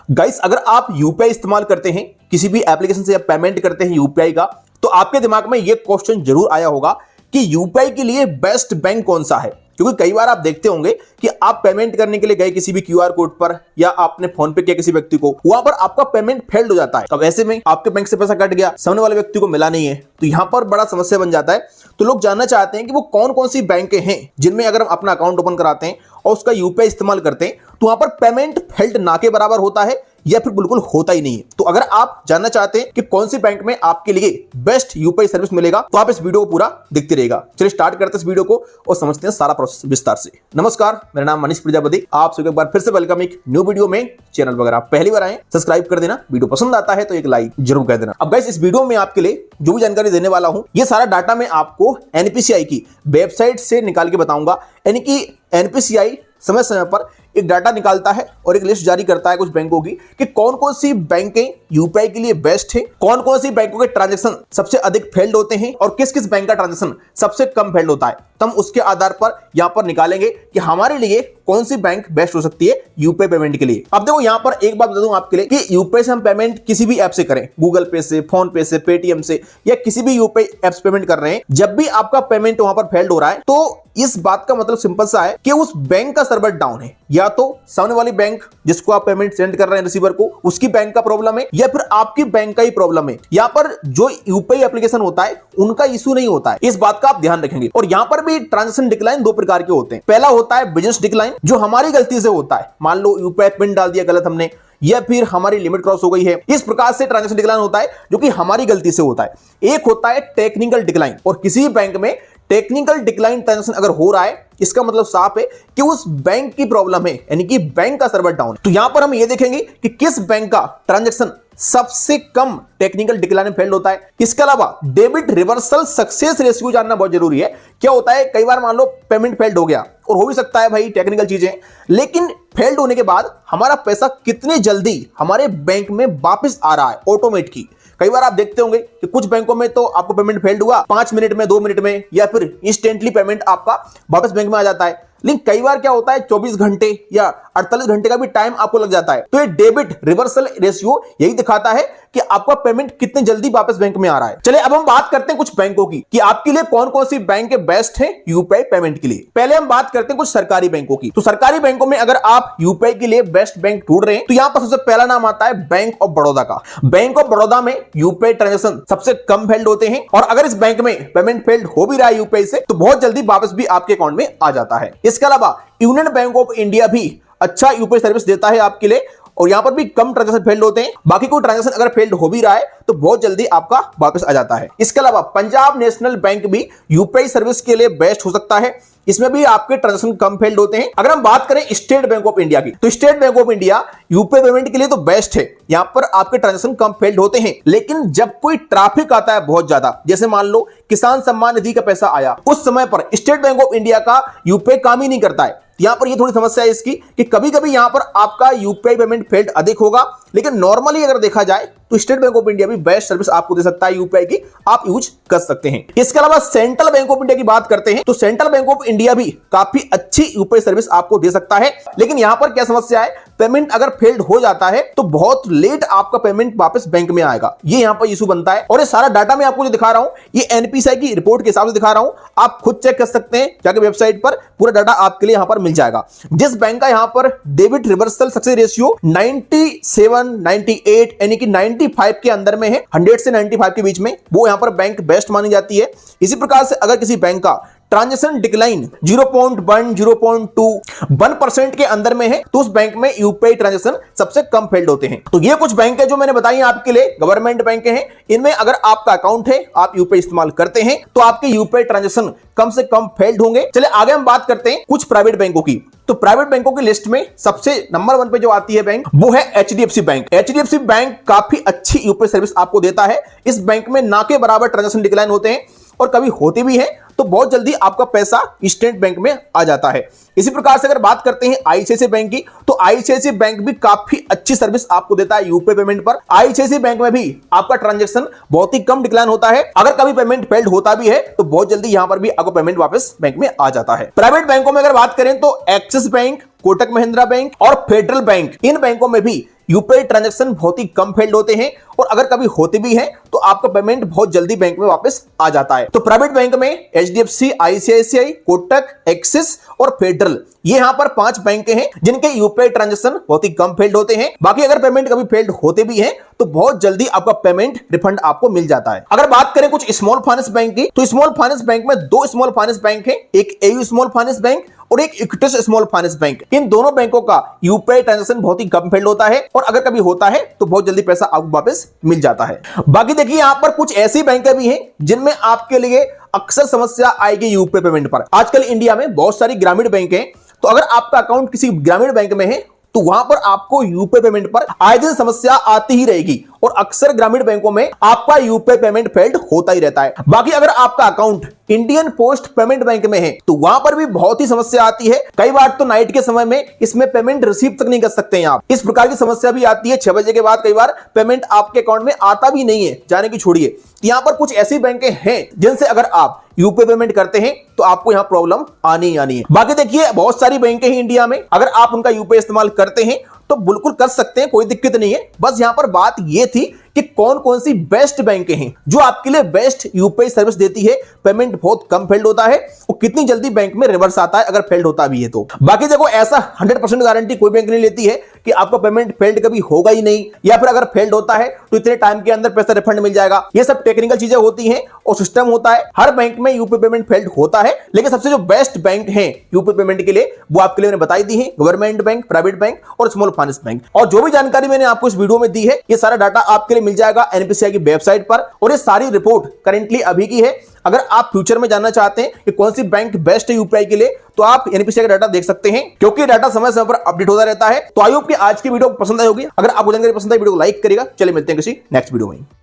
Guys, अगर आप UPI इस्तेमाल करते हैं, किसी भी एप्लीकेशन से आप पेमेंट करते हैं यूपीआई का, तो आपके दिमाग में यह क्वेश्चन जरूर आया होगा कि यूपीआई के लिए बेस्ट बैंक कौन सा है। क्योंकि कई बार आप देखते होंगे कि आप पेमेंट करने के लिए गए किसी भी क्यूआर कोड पर, या आपने फोन पे किया किसी व्यक्ति को, वहां पर आपका पेमेंट फेल्ड हो जाता है। अब ऐसे में आपके बैंक से पैसा कट गया, सामने वाले व्यक्ति को मिला नहीं है, तो यहां पर बड़ा समस्या बन जाता है। तो लोग जानना चाहते हैं कि वो कौन कौन सी बैंकें हैं जिनमें अगर हम अपना अकाउंट ओपन कराते हैं और उसका यूपीआई इस्तेमाल करते हैं तो वहां पर पेमेंट फेल्ड ना के बराबर होता है या फिर बिल्कुल होता ही नहीं है। तो अगर आप जानना चाहते हैं कि कौन सी बैंक में आपके लिए बेस्ट यूपीआई सर्विस मिलेगा, तो आप इस वीडियो को पूरा देखते रहिएगा। चलिए स्टार्ट करते हैं इस वीडियो को और समझते हैं सारा प्रोसेस विस्तार से। नमस्कार, मेरा नाम मनीष प्रजापति। आप सभी एक बार फिर से वेलकम एक न्यू वीडियो में। चैनल वगैरह पहली बार आए, सब्सक्राइब कर देना, वीडियो पसंद आता है तो एक लाइक जरूर कर देना। अब गाइस, इस वीडियो में आपके लिए जो भी जानकारी देने वाला हूं, ये सारा डाटा मैं आपको एनपीसीआई की वेबसाइट से निकाल के बताऊंगा। यानी कि एनपीसीआई समय समय पर एक डाटा निकालता है और एक लिस्ट जारी करता है कुछ बैंकों की कि कौन कौन सी बैंकें यूपीआई के लिए बेस्ट है, कौन कौन सी बैंकों के ट्रांजैक्शन सबसे अधिक फेल्ड होते हैं और किस किस बैंक का ट्रांजैक्शन सबसे कम फेल्ड होता है। तो हम उसके आधार पर यहां पर निकालेंगे कि हमारे लिए कौन सी बैंक बेस्ट हो सकती है यूपीआई पेमेंट के लिए। अब देखो, यहां पर एक बात बता दूं आपके लिए कि यूपीआई से हम पेमेंट किसी भी ऐप से करें, गूगल पे से, फोन पे से, पेटीएम से, या किसी भी यूपीआई ऐप से पेमेंट कर रहे हैं, जब भी आपका पेमेंट वहां पर फेल्ड हो रहा है तो इस बात का मतलब सिंपल सा है कि उस बैंक का सर्वर डाउन है। या तो सामने वाली बैंक जिसको आप पेमेंट सेंड कर रहे हैं रिसीवर को, उसकी बैंक का प्रॉब्लम है, या फिर आपकी बैंक का ही प्रॉब्लम है। यहां पर जो यूपीआई एप्लीकेशन होता है उनका इशू नहीं होता है, इस बात का आप ध्यान रखेंगे। और यहां पर भी ट्रांजैक्शन डिक्लाइन दो प्रकार के होते हैं। पहला होता है बिजनेस डिक्लाइन, जो हमारी गलती से होता है। मान लो यूपीआई पिन डाल दिया गलत हमने, या फिर हमारी लिमिट क्रॉस हो गई है, इस प्रकार से ट्रांजैक्शन डिक्लाइन होता है जो कि हमारी गलती से होता है। एक होता है टेक्निकल डिक्लाइन, और किसी बैंक में टेक्निकल डिक्लाइन ट्रांजैक्शन अगर हो रहा है, इसका मतलब साफ है कि उस बैंक की प्रॉब्लम है, यानी कि बैंक का सर्वर डाउन है। तो यहां पर हम ये देखेंगे कि किस बैंक का ट्रांजैक्शन सबसे कम टेक्निकल डिक्लाइन में फेल्ड होता है। इसके अलावा डेबिट रिवर्सल सक्सेस रेशियो जानना बहुत जरूरी है। क्या होता है, कई बार मान लो पेमेंट फेल्ड हो गया, और हो भी सकता है भाई टेक्निकल चीजें, लेकिन फेल्ड होने के बाद हमारा पैसा कितने जल्दी हमारे बैंक में वापस आ रहा है ऑटोमेट की। कई बार आप देखते होंगे कि कुछ बैंकों में तो आपको पेमेंट फेल्ड हुआ 5 मिनट में, 2 मिनट में, या फिर इंस्टेंटली पेमेंट आपका वापस बैंक में आ जाता है। लेकिन कई बार क्या होता है 24 घंटे या 48 घंटे का भी टाइम आपको लग जाता है। तो ये डेबिट रिवर्सल रेशियो यही दिखाता है कि आपका पेमेंट कितने जल्दी वापस बैंक में आ रहा है। चलिए अब हम बात करते हैं कुछ बैंकों की कि आपके लिए कौन कौन सी बैंक बेस्ट है यूपीआई पेमेंट के लिए। पहले हम बात करते हैं कुछ सरकारी बैंकों की। तो सरकारी बैंकों में अगर आप यूपीआई के लिए बेस्ट बैंक ढूंढ रहे हैं तो यहां पर सबसे पहला नाम आता है बैंक ऑफ बड़ौदा का। बैंक ऑफ बड़ौदा में यूपीआई ट्रांजैक्शन सबसे कम फेल्ड होते हैं, और अगर इस बैंक में पेमेंट फेल्ड हो भी रहा है यूपीआई से, तो बहुत जल्दी वापस भी आपके अकाउंट में आ जाता है। इसके अलावा यूनियन बैंक ऑफ इंडिया भी अच्छा यूपीआई सर्विस देता है आपके लिए, और यहां पर भी कम ट्रांजैक्शन फेल्ड होते हैं। बाकी कोई ट्रांजैक्शन अगर फेल्ड हो भी रहा है तो बहुत जल्दी आपका वापस आ जाता है। इसके अलावा पंजाब नेशनल बैंक भी यूपीआई सर्विस के लिए बेस्ट हो सकता है। इसमें भी आपके ट्रांजैक्शन कम फेल्ड होते हैं। अगर हम बात करें स्टेट बैंक ऑफ इंडिया की, तो state bank of India UPI payment के लिए तो बेस्ट है। यहां पर आपके ट्रांजैक्शन कम फेल्ड होते हैं, लेकिन जब कोई ट्रैफिक आता है बहुत ज्यादा, जैसे मान लो किसान सम्मान निधि का पैसा आया, उस समय पर स्टेट बैंक ऑफ इंडिया का यूपीआई काम ही नहीं करता है। यहां पर ये थोड़ी समस्या है इसकी कि कभी कभी यहां पर आपका यूपीआई पेमेंट फेल्ड अधिक होगा, लेकिन नॉर्मली अगर देखा जाए तो स्टेट बैंक ऑफ इंडिया भी बेस्ट सर्विस आपको दे सकता है यूपीआई की, आप यूज कर सकते हैं। इसके अलावा सेंट्रल बैंक ऑफ इंडिया की बात करते हैं तो सेंट्रल बैंक ऑफ इंडिया भी काफी अच्छी यूपीआई सर्विस आपको दे सकता है। लेकिन यहां पर क्या समस्या है, पेमेंट अगर फेल्ड हो जाता है तो बहुत लेट आपका पेमेंट वापस बैंक में आएगा, ये यहां पर इशू बनता है। और ये सारा डाटा मैं आपको जो दिखा रहा हूं, ये एनपीसीआई की रिपोर्ट के हिसाब से दिखा रहा हूं, आप खुद चेक कर सकते हैं जाके वेबसाइट पर, पूरा डाटा आपके लिए यहां पर मिल जाएगा। जिस बैंक का यहां पर डेबिट रिवर्सल सक्सेस रेशियो 97, 98 यानी कि 95 के अंदर में है, 100 से 95 के बीच में, वो यहां पर बैंक बेस्ट मानी जाती है। इसी प्रकार से अगर किसी बैंक का ट्रांजैक्शन डिक्लाइन 0.1, 0.2, 1% के अंदर में है, तो उस बैंक में यूपीआई ट्रांजैक्शन सबसे कम फेल्ड होते हैं। तो ये कुछ बैंक है जो मैंने बताई आपके लिए, गवर्नमेंट बैंक हैं। इनमें अगर आपका अकाउंट है, आप यूपीआई इस्तेमाल करते हैं, तो आपके यूपीआई ट्रांजैक्शन कम से कम फेल्ड होंगे। चलिए आगे हम बात करते हैं कुछ प्राइवेट बैंकों की। तो प्राइवेट बैंकों की लिस्ट में सबसे नंबर 1 पे जो आती है बैंक, वो है एचडीएफसी बैंक। एचडीएफसी बैंक काफी अच्छी यूपीआई सर्विस आपको देता है। इस बैंक में ना के बराबर ट्रांजैक्शन डिक्लाइन होते हैं, और कभी होते भी हैं तो बहुत जल्दी आपका पैसा स्टेट बैंक में आ जाता है। इसी प्रकार से अगर बात करते हैं आईसीआईसीआई बैंक की, तो आईसीआईसीआई बैंक भी काफी अच्छी सर्विस आपको देता है यूपीआई पेमेंट पर। आईसीआईसीआई बैंक में भी आपका ट्रांजैक्शन बहुत ही कम डिक्लाइन होता है। अगर कभी पेमेंट फेल्ड होता भी है तो बहुत जल्दी यहां पर भी आपको पेमेंट वापस बैंक में आ जाता है। प्राइवेट बैंकों में अगर बात करें तो axis bank, Kotak Mahindra bank और फेडरल बैंक, इन बैंकों में भी यूपीआई ट्रांजैक्शन बहुत ही कम फेल्ड होते हैं, और अगर कभी होते भी हैं तो आपका पेमेंट बहुत जल्दी बैंक में वापस आ जाता है। तो प्राइवेट बैंक में एचडीएफसी, आईसीआईसीआई, कोटक, एक्सिस और फेडरल, ये यहां पर 5 बैंक हैं जिनके यूपीआई ट्रांजैक्शन बहुत ही कम फेल्ड होते हैं। बाकी अगर पेमेंट कभी फेल्ड होते भी हैं तो बहुत जल्दी आपका पेमेंट रिफंड आपको मिल जाता है। अगर बात करें कुछ स्मॉल फाइनेंस बैंक की, तो स्मॉल फाइनेंस बैंक में 2 स्मॉल फाइनेंस बैंक हैं, एक एयू स्मॉल फाइनेंस बैंक और एक इक्विटस स्मॉल फाइनेंस बैंक। इन दोनों बैंकों का यूपीआई ट्रांजैक्शन बहुत ही कम फेल्ड होता है, और अगर कभी होता है तो बहुत जल्दी पैसा आपको वापस मिल जाता है। बाकी देखिए यहां पर कुछ ऐसी बैंकें भी हैं जिनमें आपके लिए अक्सर समस्या आएगी यूपीआई पेमेंट पर। आजकल इंडिया में बहुत सारी ग्रामीण बैंक हैं, तो अगर आपका अकाउंट किसी ग्रामीण बैंक में है तो वहां पर आपको यूपीआई पेमेंट पर आए दिन समस्या आती ही रहेगी, और अक्सर ग्रामीण बैंकों में आपका यूपीआई पेमेंट फेल्ड होता ही रहता है। बाकी अगर आपका account Indian post payment bank में है तो वहां पर भी बहुत ही समस्या आती है। कई बार तो नाइट के समय में इसमें पेमेंट रिसीव तक नहीं कर सकते हैं आप। इस प्रकार की समस्या भी आती है। 6 बजे के बाद कई बार पेमेंट आपके अकाउंट में आता भी नहीं है, जाने की छोड़िए। यहां पर कुछ ऐसी बैंकें हैं जिनसे अगर आप यूपीआई पेमेंट करते हैं तो आपको यहां प्रॉब्लम आनी ही आनी है। बाकी देखिए बहुत सारी बैंकें हैं इंडिया में, अगर आप उनका यूपीआई इस्तेमाल करते हैं तो बिल्कुल कर सकते हैं, कोई दिक्कत नहीं है। बस यहां पर बात यह थी कि कौन कौन सी बेस्ट बैंकें हैं जो आपके लिए बेस्ट यूपीआई सर्विस देती है, पेमेंट बहुत कम फेल्ड होता है और कितनी जल्दी बैंक में रिवर्स आता है अगर फेल्ड होता भी है तो। बाकी देखो ऐसा 100% गारंटी कोई बैंक नहीं लेती है कि आपका पेमेंट फेल्ड कभी होगा ही नहीं, या फिर अगर फेल्ड होता है तो इतने टाइम के अंदर पैसा रिफंड मिल जाएगा। ये सब टेक्निकल चीजें होती हैं और सिस्टम होता है। हर बैंक में यूपीआई पेमेंट फेल्ड होता है, लेकिन सबसे जो बेस्ट बैंक है यूपीआई पेमेंट के लिए वो आपके लिए मैंने बताई दी है, गवर्नमेंट बैंक, प्राइवेट बैंक और स्मॉल फाइनेंस बैंक। और जो भी जानकारी मैंने आपको इस वीडियो में दी है ये सारा डाटा आपके लिए मिल जाएगा एनपीसीआई की वेबसाइट पर, और ये सारी रिपोर्ट करेंटली अभी की है। अगर आप फ्यूचर में जानना चाहते हैं कि कौन सी बैंक बेस्ट है यूपीआई के लिए तो आप एनपीसीआई का डाटा देख सकते हैं, क्योंकि डाटा समय समय पर अपडेट होता रहता है। तो आई होप कि आज की वीडियो पसंद आई होगी। अगर आपको जानकारी पसंद आई वीडियो को लाइक करेगा। चलिए मिलते हैं किसी नेक्स्ट वीडियो में।